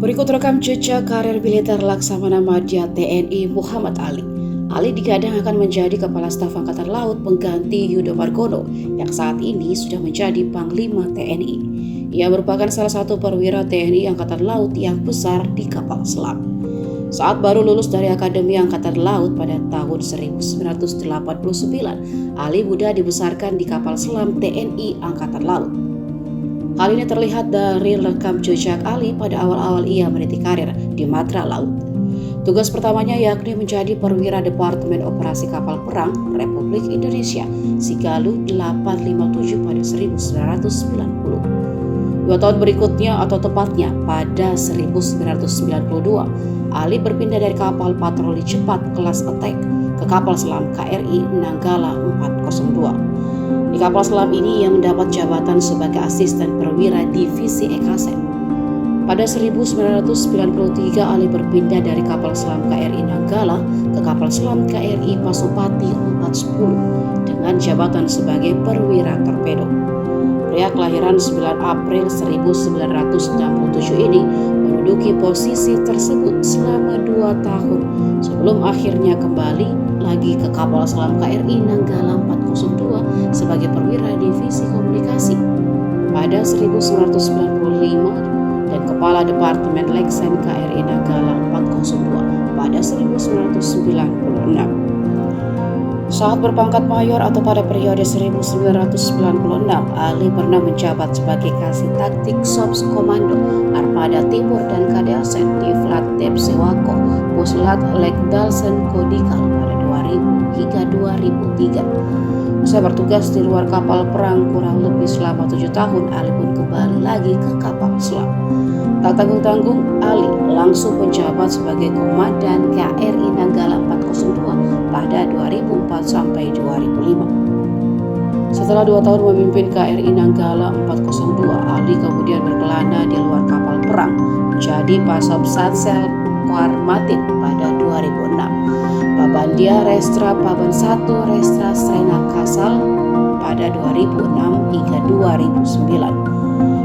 Berikut rekam jejak karir militer Laksamana Madya TNI Muhammad Ali. Ali digadang akan menjadi Kepala Staf Angkatan Laut pengganti Yudo Margono yang saat ini sudah menjadi Panglima TNI. Ia merupakan salah satu perwira TNI Angkatan Laut yang besar di kapal selam. Saat baru lulus dari Akademi Angkatan Laut pada tahun 1989, Ali muda dibesarkan di kapal selam TNI Angkatan Laut. Hal ini terlihat dari rekam jejak Ali pada awal-awal ia meniti karir di Matra Laut. Tugas pertamanya yakni menjadi perwira Departemen Operasi Kapal Perang Republik Indonesia Sigalu 857 pada 1990. 2 tahun berikutnya atau tepatnya pada 1992, Ali berpindah dari kapal patroli cepat kelas Attack ke kapal selam KRI Nanggala 402. Di kapal selam ini ia mendapat jabatan sebagai asisten perwira divisi Ekasen. Pada 1993 Ali berpindah dari kapal selam KRI Nanggala ke kapal selam KRI Pasopati 410 dengan jabatan sebagai perwira torpedo. Pria kelahiran 9 April 1967 ini menduduki posisi tersebut selama 2 tahun sebelum akhirnya kembali lagi ke kapal selam KRI Nanggala 402 sebagai perwira divisi komunikasi pada 1995 dan Kepala Departemen Leksen KRI Nanggala 402 pada 1996. Saat berpangkat mayor atau pada periode 1996, Ali pernah menjabat sebagai Kasih Taktik Sops Komando Armada Timur dan Kadelsen di Flat Dep Sewako, Puslat Lekdalsen Kodikal pada 2000 hingga 2003. Usai bertugas di luar kapal perang kurang lebih selama 7 tahun, Ali pun kembali lagi ke kapal selam. Tak tanggung-tanggung, Ali langsung menjabat sebagai Komandan KRI Nanggala 402 pada 2004 sampai 2005. Setelah 2 tahun memimpin KRI Nanggala 402, Ali kemudian berkelana di luar kapal perang menjadi Pasop Satsel Koarmatim pada 2006. Pabandia Restra Paban 1 Restra Srena Kasal pada 2006 hingga 2009.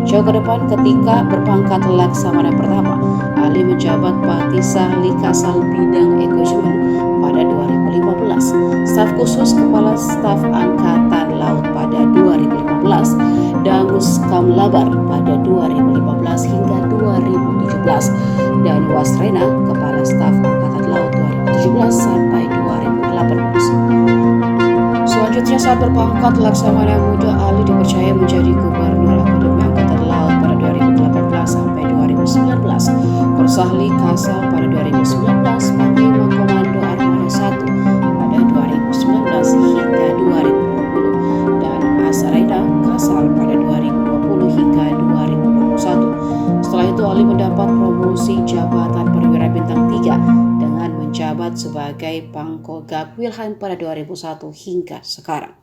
Jauh ke depan ketika berpangkat Laksamana pertama, Ali menjabat Patisahli Kasal Bidang Equipment pada 2015, Staf Khusus Kepala Staf Angkatan Laut pada 2015, Dangus Kamlabar pada 2015 hingga 2017, dan Wasrena Kepala Staf Angkatan Laut 2017 sampai 2018. Selanjutnya saat berpangkat Laksamana Muda, Ali dipercaya menjadi Gubernur Akademi Angkatan Laut pada 2018 sampai 2019, Korsahli Kasal pada 2019, Panglima Komando Armada 1 pada 2019 hingga 2020, dan Asareda Kasal pada 2020 hingga 2021. Setelah itu Ali mendapat promosi jabatan perwira bintang 3 dengan menjabat sebagai Pangkogap Wilhan pada 2001 hingga sekarang.